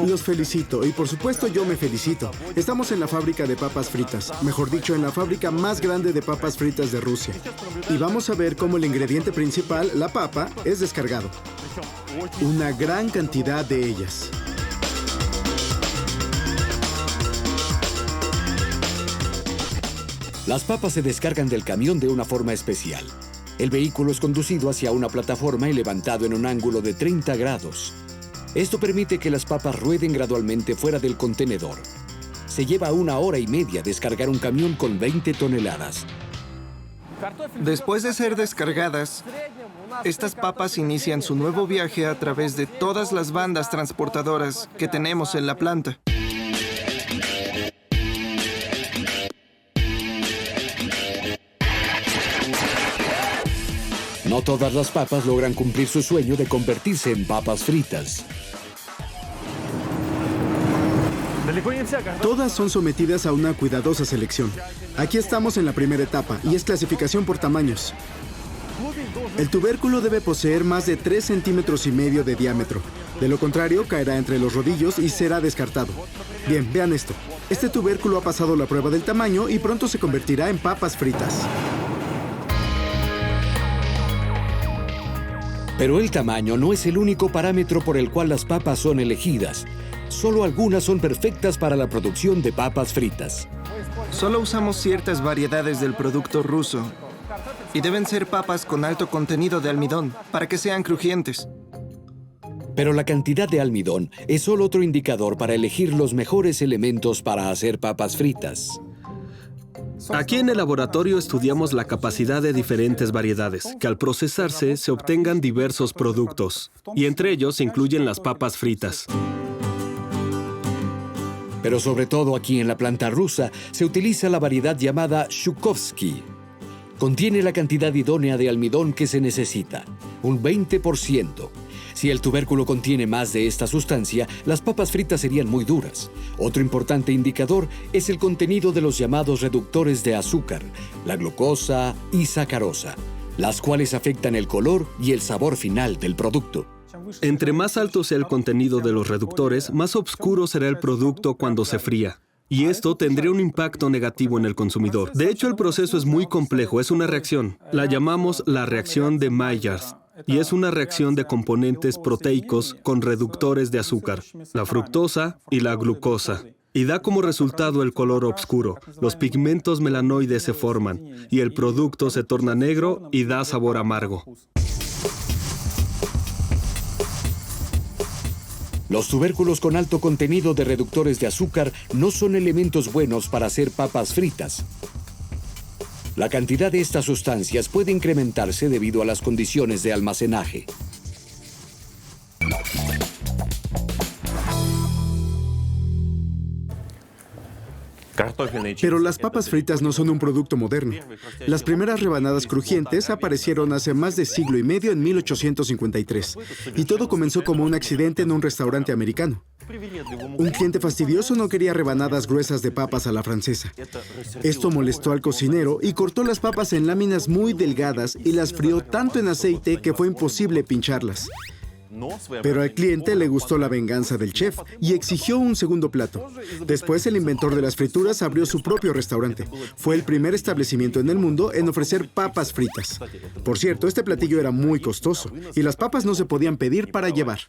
Los felicito y por supuesto yo me felicito. Estamos en la fábrica de papas fritas, mejor dicho, en la fábrica más grande de papas fritas de Rusia. Y vamos a ver cómo el ingrediente principal, la papa, es descargado. Una gran cantidad de ellas. Las papas se descargan del camión de una forma especial. El vehículo es conducido hacia una plataforma y levantado en un ángulo de 30 grados. Esto permite que las papas rueden gradualmente fuera del contenedor. Se lleva 1 hora y media descargar un camión con 20 toneladas. Después de ser descargadas, estas papas inician su nuevo viaje a través de todas las bandas transportadoras que tenemos en la planta. No todas las papas logran cumplir su sueño de convertirse en papas fritas. Todas son sometidas a una cuidadosa selección. Aquí estamos en la primera etapa y es clasificación por tamaños. El tubérculo debe poseer más de 3,5 centímetros de diámetro. De lo contrario, caerá entre los rodillos y será descartado. Bien, vean esto. Este tubérculo ha pasado la prueba del tamaño y pronto se convertirá en papas fritas. Pero el tamaño no es el único parámetro por el cual las papas son elegidas. Solo algunas son perfectas para la producción de papas fritas. Solo usamos ciertas variedades del producto ruso. Y deben ser papas con alto contenido de almidón, para que sean crujientes. Pero la cantidad de almidón es solo otro indicador para elegir los mejores elementos para hacer papas fritas. Aquí en el laboratorio estudiamos la capacidad de diferentes variedades, que al procesarse se obtengan diversos productos, y entre ellos se incluyen las papas fritas. Pero sobre todo aquí en la planta rusa se utiliza la variedad llamada Zhukovsky. Contiene la cantidad idónea de almidón que se necesita, un 20%. Si el tubérculo contiene más de esta sustancia, las papas fritas serían muy duras. Otro importante indicador es el contenido de los llamados reductores de azúcar, la glucosa y sacarosa, las cuales afectan el color y el sabor final del producto. Entre más alto sea el contenido de los reductores, más oscuro será el producto cuando se fría. Y esto tendría un impacto negativo en el consumidor. De hecho, el proceso es muy complejo, es una reacción. La llamamos la reacción de Maillard. Y es una reacción de componentes proteicos con reductores de azúcar, la fructosa y la glucosa. Y da como resultado el color oscuro. Los pigmentos melanoides se forman y el producto se torna negro y da sabor amargo. Los tubérculos con alto contenido de reductores de azúcar no son elementos buenos para hacer papas fritas. La cantidad de estas sustancias puede incrementarse debido a las condiciones de almacenaje. Pero las papas fritas no son un producto moderno. Las primeras rebanadas crujientes aparecieron hace más de siglo y medio en 1853. Y todo comenzó como un accidente en un restaurante americano. Un cliente fastidioso no quería rebanadas gruesas de papas a la francesa. Esto molestó al cocinero y cortó las papas en láminas muy delgadas y las frió tanto en aceite que fue imposible pincharlas. Pero al cliente le gustó la venganza del chef y exigió un segundo plato. Después, el inventor de las frituras abrió su propio restaurante. Fue el primer establecimiento en el mundo en ofrecer papas fritas. Por cierto, este platillo era muy costoso y las papas no se podían pedir para llevar.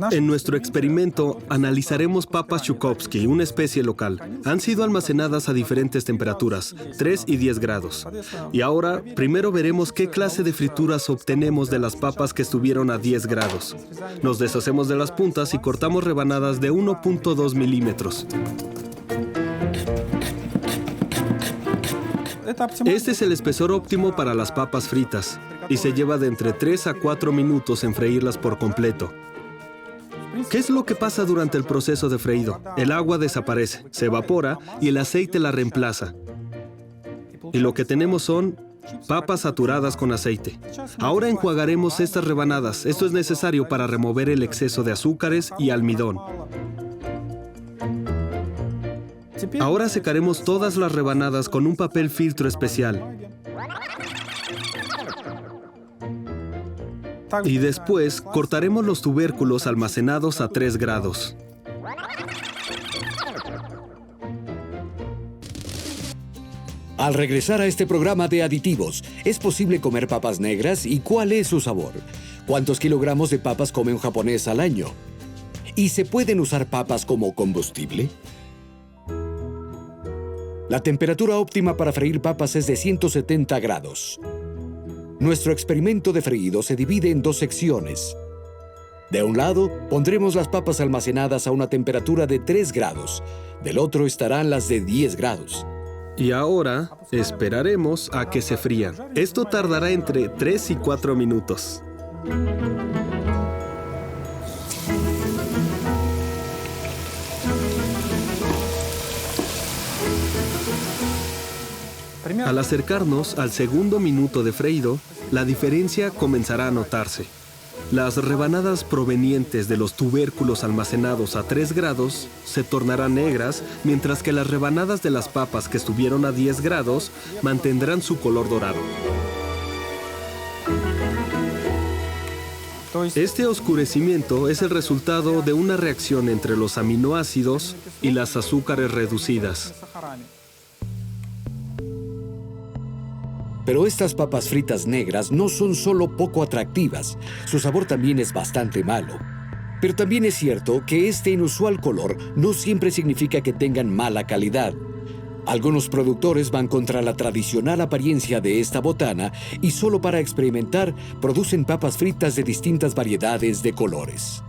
En nuestro experimento analizaremos papas Zhukovsky, una especie local. Han sido almacenadas a diferentes temperaturas, 3 y 10 grados. Y ahora, primero veremos qué clase de frituras obtenemos de las papas que estuvieron a 10 grados. Nos deshacemos de las puntas y cortamos rebanadas de 1.2 milímetros. Este es el espesor óptimo para las papas fritas y se lleva de entre 3 a 4 minutos en freírlas por completo. ¿Qué es lo que pasa durante el proceso de freído? El agua desaparece, se evapora y el aceite la reemplaza. Y lo que tenemos son papas saturadas con aceite. Ahora enjuagaremos estas rebanadas. Esto es necesario para remover el exceso de azúcares y almidón. Ahora secaremos todas las rebanadas con un papel filtro especial. Y después cortaremos los tubérculos almacenados a 3 grados. Al regresar a este programa de aditivos, ¿es posible comer papas negras y cuál es su sabor? ¿Cuántos kilogramos de papas come un japonés al año? ¿Y se pueden usar papas como combustible? La temperatura óptima para freír papas es de 170 grados. Nuestro experimento de freído se divide en 2 secciones. De un lado, pondremos las papas almacenadas a una temperatura de 3 grados. Del otro estarán las de 10 grados. Y ahora esperaremos a que se frían. Esto tardará entre 3 y 4 minutos. Al acercarnos al segundo minuto de freído, la diferencia comenzará a notarse. Las rebanadas provenientes de los tubérculos almacenados a 3 grados se tornarán negras, mientras que las rebanadas de las papas que estuvieron a 10 grados mantendrán su color dorado. Este oscurecimiento es el resultado de una reacción entre los aminoácidos y las azúcares reducidas. Pero estas papas fritas negras no son solo poco atractivas, su sabor también es bastante malo. Pero también es cierto que este inusual color no siempre significa que tengan mala calidad. Algunos productores van contra la tradicional apariencia de esta botana y solo para experimentar producen papas fritas de distintas variedades de colores.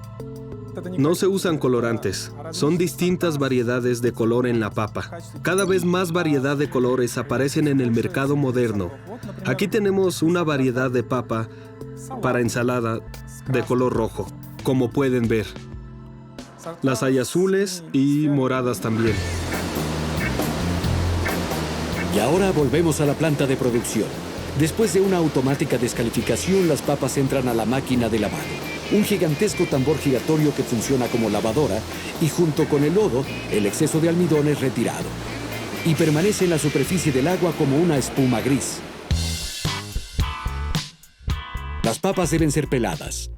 No se usan colorantes, son distintas variedades de color en la papa. Cada vez más variedad de colores aparecen en el mercado moderno. Aquí tenemos una variedad de papa para ensalada de color rojo, como pueden ver. Las hay azules y moradas también. Y ahora volvemos a la planta de producción. Después de una automática descalificación, las papas entran a la máquina de lavado. Un gigantesco tambor giratorio que funciona como lavadora y junto con el lodo, el exceso de almidón es retirado. Y permanece en la superficie del agua como una espuma gris. Las papas deben ser peladas.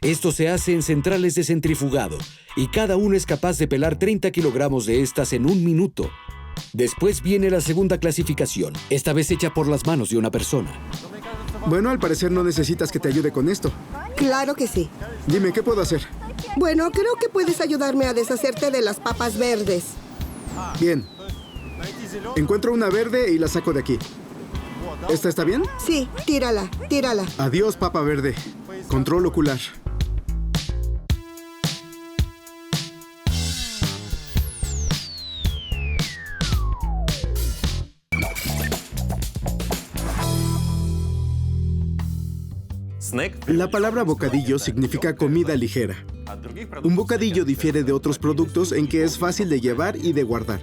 Esto se hace en centrales de centrifugado y cada uno es capaz de pelar 30 kilogramos de estas en 1 minuto. Después viene la segunda clasificación, esta vez hecha por las manos de una persona. Bueno, al parecer no necesitas que te ayude con esto. Claro que sí. Dime, ¿qué puedo hacer? Bueno, creo que puedes ayudarme a deshacerte de las papas verdes. Bien. Encuentro una verde y la saco de aquí. ¿Esta está bien? Sí, tírala, tírala. Adiós, papa verde. Control ocular. La palabra bocadillo significa comida ligera. Un bocadillo difiere de otros productos en que es fácil de llevar y de guardar.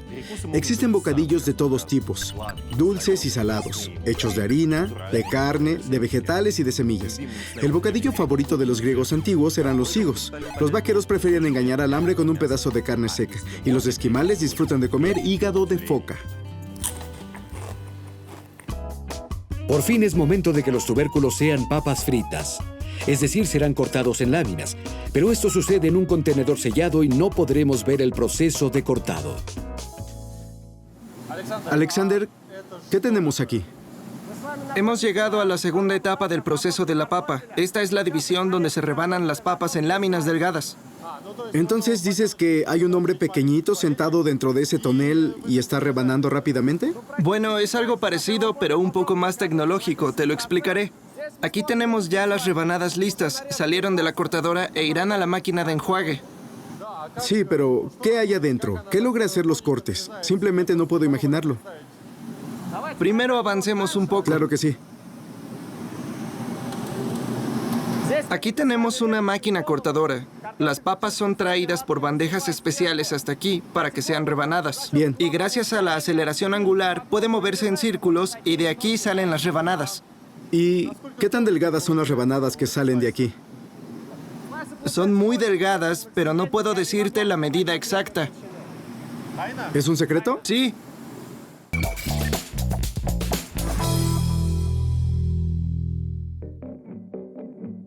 Existen bocadillos de todos tipos, dulces y salados, hechos de harina, de carne, de vegetales y de semillas. El bocadillo favorito de los griegos antiguos eran los higos. Los vaqueros preferían engañar al hambre con un pedazo de carne seca, y los esquimales disfrutan de comer hígado de foca. Por fin es momento de que los tubérculos sean papas fritas. Es decir, serán cortados en láminas. Pero esto sucede en un contenedor sellado y no podremos ver el proceso de cortado. Alexander, ¿qué tenemos aquí? Hemos llegado a la segunda etapa del proceso de la papa. Esta es la división donde se rebanan las papas en láminas delgadas. Entonces, ¿dices que hay un hombre pequeñito sentado dentro de ese tonel y está rebanando rápidamente? Bueno, es algo parecido, pero un poco más tecnológico. Te lo explicaré. Aquí tenemos ya las rebanadas listas. Salieron de la cortadora e irán a la máquina de enjuague. Sí, pero ¿qué hay adentro? ¿Qué logra hacer los cortes? Simplemente no puedo imaginarlo. Primero avancemos un poco. Claro que sí. Aquí tenemos una máquina cortadora. Las papas son traídas por bandejas especiales hasta aquí para que sean rebanadas. Bien. Y gracias a la aceleración angular puede moverse en círculos y de aquí salen las rebanadas. ¿Y qué tan delgadas son las rebanadas que salen de aquí? Son muy delgadas, pero no puedo decirte la medida exacta. ¿Es un secreto? Sí.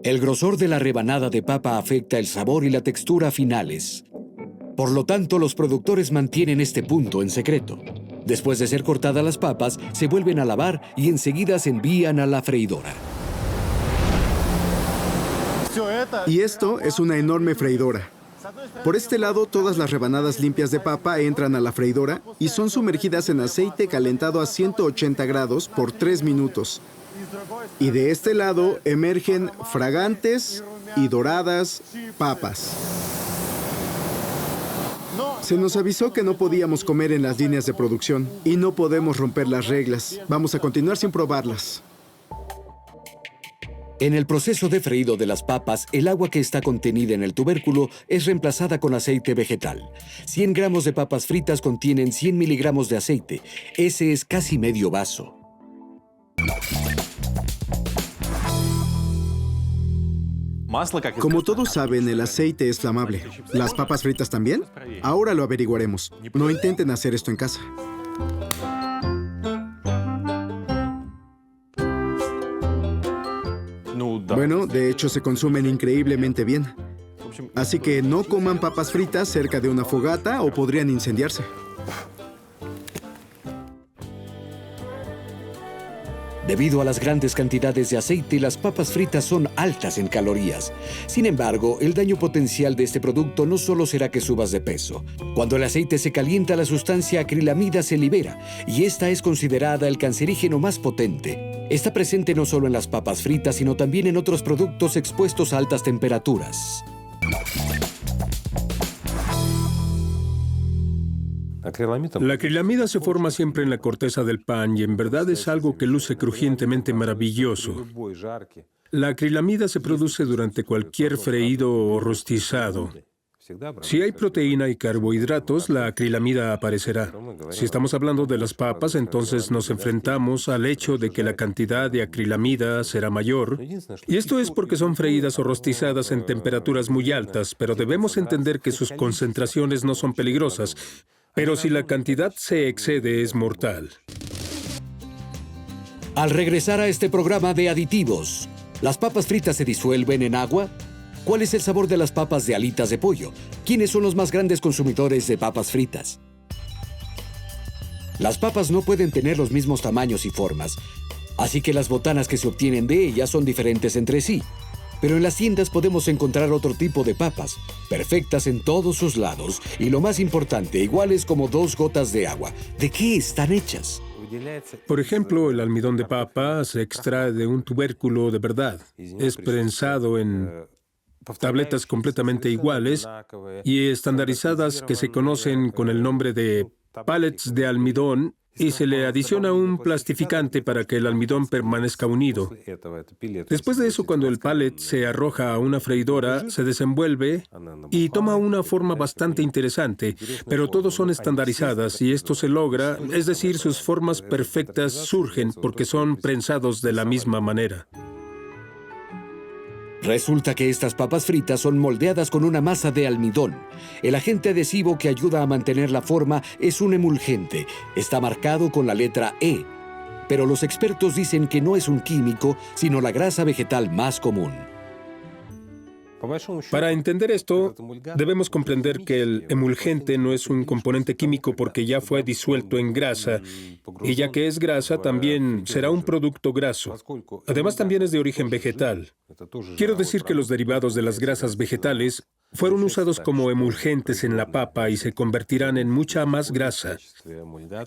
El grosor de la rebanada de papa afecta el sabor y la textura finales. Por lo tanto, los productores mantienen este punto en secreto. Después de ser cortadas las papas, se vuelven a lavar y enseguida se envían a la freidora. Y esto es una enorme freidora. Por este lado, todas las rebanadas limpias de papa entran a la freidora y son sumergidas en aceite calentado a 180 grados por 3 minutos. Y de este lado emergen fragantes y doradas papas. Se nos avisó que no podíamos comer en las líneas de producción y no podemos romper las reglas. Vamos a continuar sin probarlas. En el proceso de freído de las papas, el agua que está contenida en el tubérculo es reemplazada con aceite vegetal. 100 gramos de papas fritas contienen 100 miligramos de aceite. Ese es casi medio vaso. Como todos saben, el aceite es flamable. ¿Las papas fritas también? Ahora lo averiguaremos. No intenten hacer esto en casa. Bueno, de hecho se consumen increíblemente bien. Así que no coman papas fritas cerca de una fogata o podrían incendiarse. Debido a las grandes cantidades de aceite, las papas fritas son altas en calorías. Sin embargo, el daño potencial de este producto no solo será que subas de peso. Cuando el aceite se calienta, la sustancia acrilamida se libera, y esta es considerada el cancerígeno más potente. Está presente no solo en las papas fritas, sino también en otros productos expuestos a altas temperaturas. La acrilamida se forma siempre en la corteza del pan y en verdad es algo que luce crujientemente maravilloso. La acrilamida se produce durante cualquier freído o rostizado. Si hay proteína y carbohidratos, la acrilamida aparecerá. Si estamos hablando de las papas, entonces nos enfrentamos al hecho de que la cantidad de acrilamida será mayor. Y esto es porque son freídas o rostizadas en temperaturas muy altas, pero debemos entender que sus concentraciones no son peligrosas. Pero si la cantidad se excede, es mortal. Al regresar a este programa de aditivos, ¿las papas fritas se disuelven en agua? ¿Cuál es el sabor de las papas de alitas de pollo? ¿Quiénes son los más grandes consumidores de papas fritas? Las papas no pueden tener los mismos tamaños y formas, así que las botanas que se obtienen de ellas son diferentes entre sí. Pero en las tiendas podemos encontrar otro tipo de papas, perfectas en todos sus lados y lo más importante, iguales como 2 gotas de agua. ¿De qué están hechas? Por ejemplo, el almidón de papa se extrae de un tubérculo de verdad. Es prensado en tabletas completamente iguales y estandarizadas que se conocen con el nombre de pallets de almidón, y se le adiciona un plastificante para que el almidón permanezca unido. Después de eso, cuando el pallet se arroja a una freidora, se desenvuelve y toma una forma bastante interesante, pero todos son estandarizadas y esto se logra, es decir, sus formas perfectas surgen porque son prensados de la misma manera. Resulta que estas papas fritas son moldeadas con una masa de almidón. El agente adhesivo que ayuda a mantener la forma es un emulgente. Está marcado con la letra E. Pero los expertos dicen que no es un químico, sino la grasa vegetal más común. Para entender esto, debemos comprender que el emulgente no es un componente químico porque ya fue disuelto en grasa, y ya que es grasa, también será un producto graso. Además, también es de origen vegetal. Quiero decir que los derivados de las grasas vegetales fueron usados como emulgentes en la papa y se convertirán en mucha más grasa.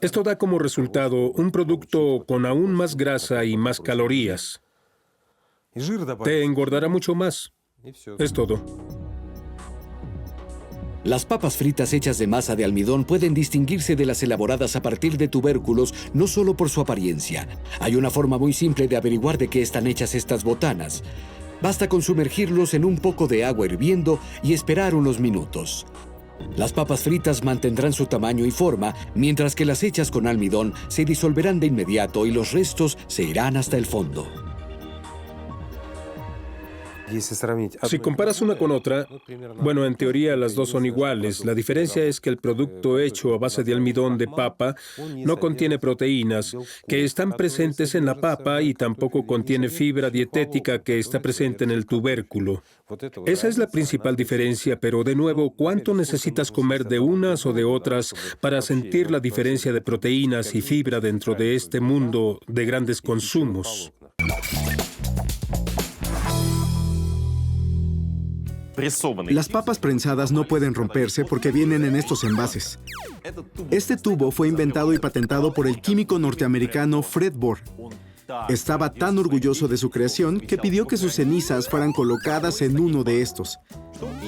Esto da como resultado un producto con aún más grasa y más calorías. Te engordará mucho más. Es todo. Las papas fritas hechas de masa de almidón pueden distinguirse de las elaboradas a partir de tubérculos no solo por su apariencia. Hay una forma muy simple de averiguar de qué están hechas estas botanas. Basta con sumergirlos en un poco de agua hirviendo y esperar unos minutos. Las papas fritas mantendrán su tamaño y forma, mientras que las hechas con almidón se disolverán de inmediato y los restos se irán hasta el fondo. Si comparas una con otra, bueno, en teoría las dos son iguales. La diferencia es que el producto hecho a base de almidón de papa no contiene proteínas que están presentes en la papa y tampoco contiene fibra dietética que está presente en el tubérculo. Esa es la principal diferencia, pero de nuevo, ¿cuánto necesitas comer de unas o de otras para sentir la diferencia de proteínas y fibra dentro de este mundo de grandes consumos? Las papas prensadas no pueden romperse porque vienen en estos envases. Este tubo fue inventado y patentado por el químico norteamericano Fred Bohr. Estaba tan orgulloso de su creación que pidió que sus cenizas fueran colocadas en uno de estos.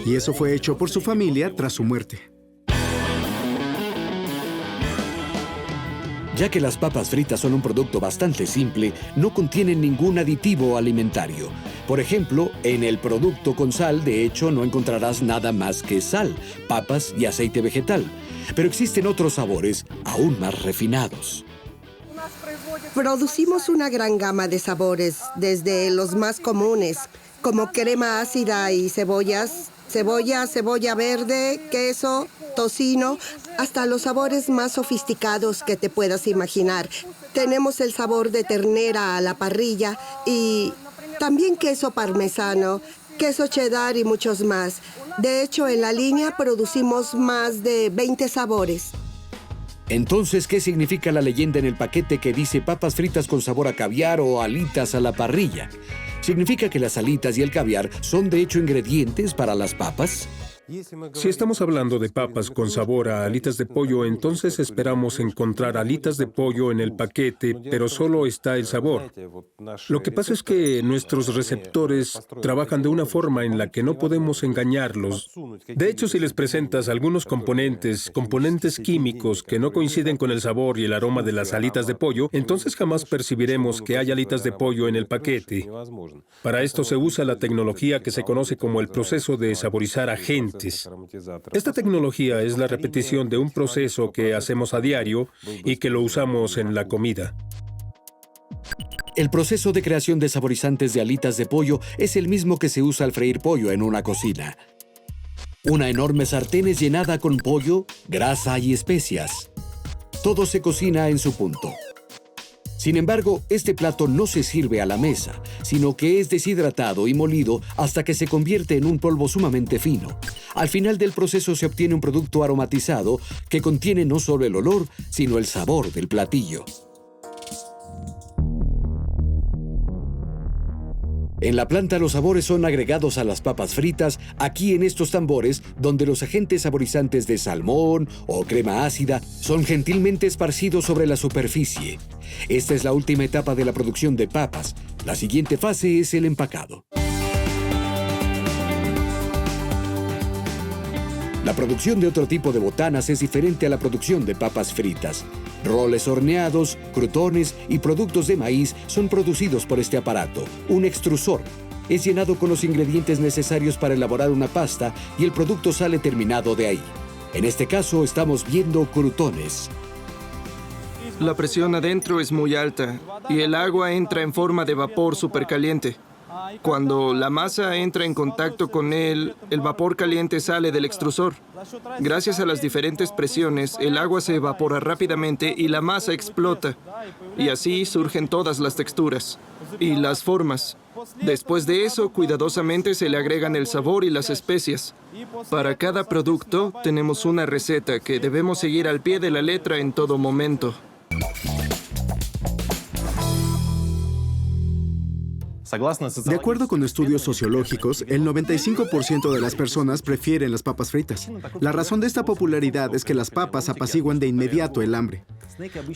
Y eso fue hecho por su familia tras su muerte. Ya que las papas fritas son un producto bastante simple, no contienen ningún aditivo alimentario. Por ejemplo, en el producto con sal, de hecho, no encontrarás nada más que sal, papas y aceite vegetal. Pero existen otros sabores aún más refinados. Producimos una gran gama de sabores, desde los más comunes, como crema ácida y cebollas, cebolla verde, queso, tocino, hasta los sabores más sofisticados que te puedas imaginar. Tenemos el sabor de ternera a la parrilla y también queso parmesano, queso cheddar y muchos más. De hecho, en la línea producimos más de 20 sabores. Entonces, ¿qué significa la leyenda en el paquete que dice papas fritas con sabor a caviar o alitas a la parrilla? ¿Significa que las alitas y el caviar son de hecho ingredientes para las papas? Si estamos hablando de papas con sabor a alitas de pollo, entonces esperamos encontrar alitas de pollo en el paquete, pero solo está el sabor. Lo que pasa es que nuestros receptores trabajan de una forma en la que no podemos engañarlos. De hecho, si les presentas algunos componentes químicos que no coinciden con el sabor y el aroma de las alitas de pollo, entonces jamás percibiremos que hay alitas de pollo en el paquete. Para esto se usa la tecnología que se conoce como el proceso de saborizar agentes. Esta tecnología es la repetición de un proceso que hacemos a diario y que lo usamos en la comida. El proceso de creación de saborizantes de alitas de pollo es el mismo que se usa al freír pollo en una cocina. Una enorme sartén es llenada con pollo, grasa y especias. Todo se cocina en su punto. Sin embargo, este plato no se sirve a la mesa, sino que es deshidratado y molido hasta que se convierte en un polvo sumamente fino. Al final del proceso se obtiene un producto aromatizado que contiene no solo el olor, sino el sabor del platillo. En la planta los sabores son agregados a las papas fritas aquí en estos tambores, donde los agentes saborizantes de salmón o crema ácida son gentilmente esparcidos sobre la superficie. Esta es la última etapa de la producción de papas. La siguiente fase es el empacado. La producción de otro tipo de botanas es diferente a la producción de papas fritas. Roles horneados, crutones y productos de maíz son producidos por este aparato, un extrusor. Es llenado con los ingredientes necesarios para elaborar una pasta y el producto sale terminado de ahí. En este caso estamos viendo crutones. La presión adentro es muy alta y el agua entra en forma de vapor supercaliente. Cuando la masa entra en contacto con él, el vapor caliente sale del extrusor. Gracias a las diferentes presiones, el agua se evapora rápidamente y la masa explota. Y así surgen todas las texturas y las formas. Después de eso, cuidadosamente se le agregan el sabor y las especias. Para cada producto, tenemos una receta que debemos seguir al pie de la letra en todo momento. De acuerdo con estudios sociológicos, el 95% de las personas prefieren las papas fritas. La razón de esta popularidad es que las papas apaciguan de inmediato el hambre.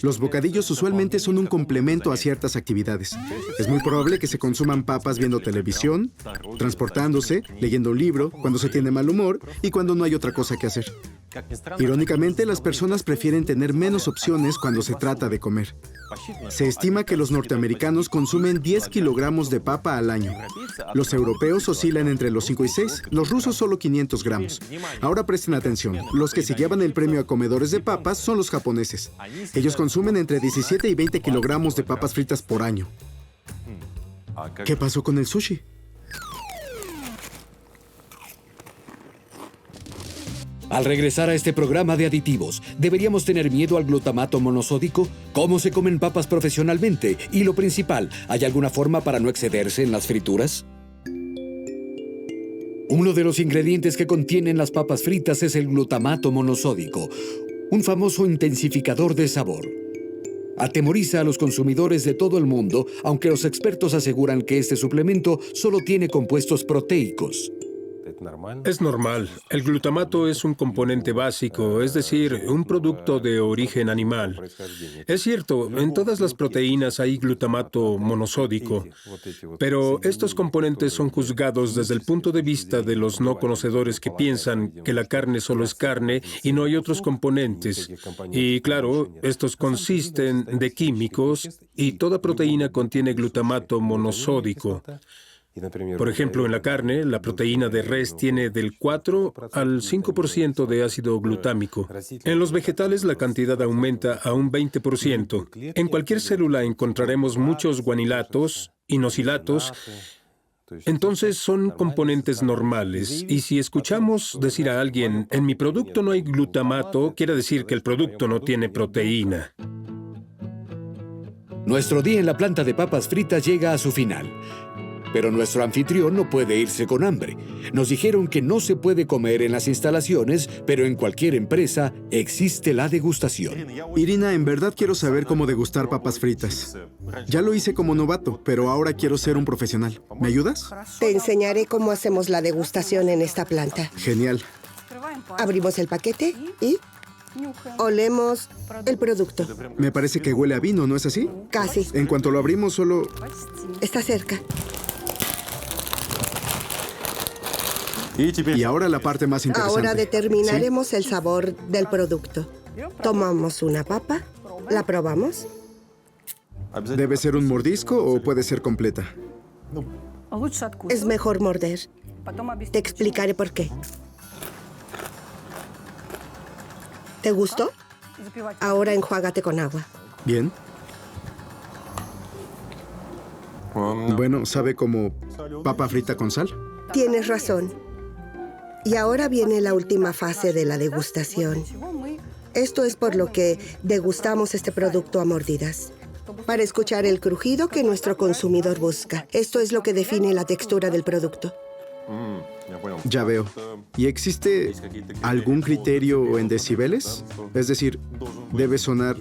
Los bocadillos usualmente son un complemento a ciertas actividades. Es muy probable que se consuman papas viendo televisión, transportándose, leyendo un libro, cuando se tiene mal humor y cuando no hay otra cosa que hacer. Irónicamente, las personas prefieren tener menos opciones cuando se trata de comer. Se estima que los norteamericanos consumen 10 kilogramos de papa al año. Los europeos oscilan entre los 5 y 6, los rusos solo 500 gramos. Ahora presten atención, los que se llevan el premio a comedores de papas son los japoneses. Ellos consumen entre 17 y 20 kilogramos de papas fritas por año. ¿Qué pasó con el sushi? Al regresar a este programa de aditivos, ¿deberíamos tener miedo al glutamato monosódico? ¿Cómo se comen papas profesionalmente? Y lo principal, ¿hay alguna forma para no excederse en las frituras? Uno de los ingredientes que contienen las papas fritas es el glutamato monosódico, un famoso intensificador de sabor. Atemoriza a los consumidores de todo el mundo, aunque los expertos aseguran que este suplemento solo tiene compuestos proteicos. Es normal. El glutamato es un componente básico, es decir, un producto de origen animal. Es cierto, en todas las proteínas hay glutamato monosódico, pero estos componentes son juzgados desde el punto de vista de los no conocedores que piensan que la carne solo es carne y no hay otros componentes. Y claro, estos consisten de químicos y toda proteína contiene glutamato monosódico. Por ejemplo, en la carne, la proteína de res tiene del 4 al 5% de ácido glutámico. En los vegetales la cantidad aumenta a un 20%. En cualquier célula encontraremos muchos guanilatos, inositatos. Entonces son componentes normales. Y si escuchamos decir a alguien, en mi producto no hay glutamato, quiere decir que el producto no tiene proteína. Nuestro día en la planta de papas fritas llega a su final. Pero nuestro anfitrión no puede irse con hambre. Nos dijeron que no se puede comer en las instalaciones, pero en cualquier empresa existe la degustación. Irina, en verdad quiero saber cómo degustar papas fritas. Ya lo hice como novato, pero ahora quiero ser un profesional. ¿Me ayudas? Te enseñaré cómo hacemos la degustación en esta planta. Genial. Abrimos el paquete y olemos el producto. Me parece que huele a vino, ¿no es así? Casi. En cuanto lo abrimos, solo... Está cerca. Y ahora la parte más interesante. Ahora determinaremos el sabor del producto. Tomamos una papa, la probamos. ¿Debe ser un mordisco o puede ser completa? Es mejor morder. Te explicaré por qué. ¿Te gustó? Ahora enjuágate con agua. Bien. Bueno, ¿sabe como papa frita con sal? Tienes razón. Y ahora viene la última fase de la degustación. Esto es por lo que degustamos este producto a mordidas, para escuchar el crujido que nuestro consumidor busca. Esto es lo que define la textura del producto. Ya veo. ¿Y existe algún criterio en decibeles? Es decir, ¿debe sonar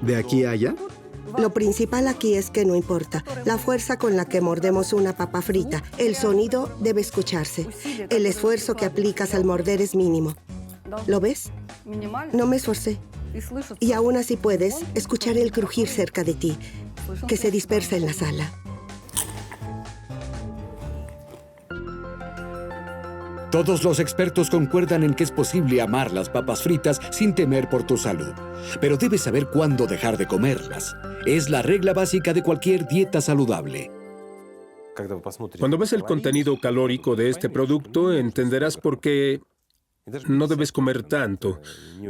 de aquí a allá? Lo principal aquí es que no importa la fuerza con la que mordemos una papa frita, el sonido debe escucharse. El esfuerzo que aplicas al morder es mínimo. ¿Lo ves? No me esforcé. Y aún así puedes escuchar el crujir cerca de ti, que se dispersa en la sala. Todos los expertos concuerdan en que es posible amar las papas fritas sin temer por tu salud. Pero debes saber cuándo dejar de comerlas. Es la regla básica de cualquier dieta saludable. Cuando ves el contenido calórico de este producto, entenderás por qué no debes comer tanto.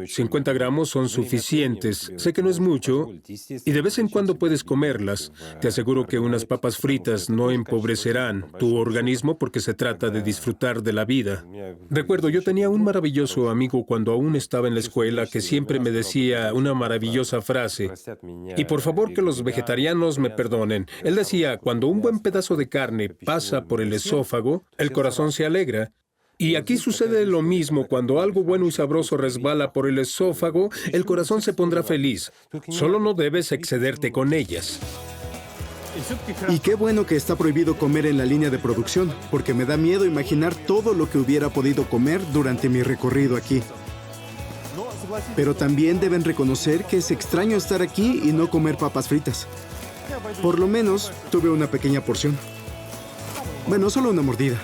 50 gramos son suficientes. Sé que no es mucho y de vez en cuando puedes comerlas. Te aseguro que unas papas fritas no empobrecerán tu organismo porque se trata de disfrutar de la vida. Recuerdo, yo tenía un maravilloso amigo cuando aún estaba en la escuela que siempre me decía una maravillosa frase. Y por favor que los vegetarianos me perdonen. Él decía, cuando un buen pedazo de carne pasa por el esófago, el corazón se alegra. Y aquí sucede lo mismo, cuando algo bueno y sabroso resbala por el esófago, el corazón se pondrá feliz. Solo no debes excederte con ellas. Y qué bueno que está prohibido comer en la línea de producción, porque me da miedo imaginar todo lo que hubiera podido comer durante mi recorrido aquí. Pero también deben reconocer que es extraño estar aquí y no comer papas fritas. Por lo menos tuve una pequeña porción. Bueno, solo una mordida.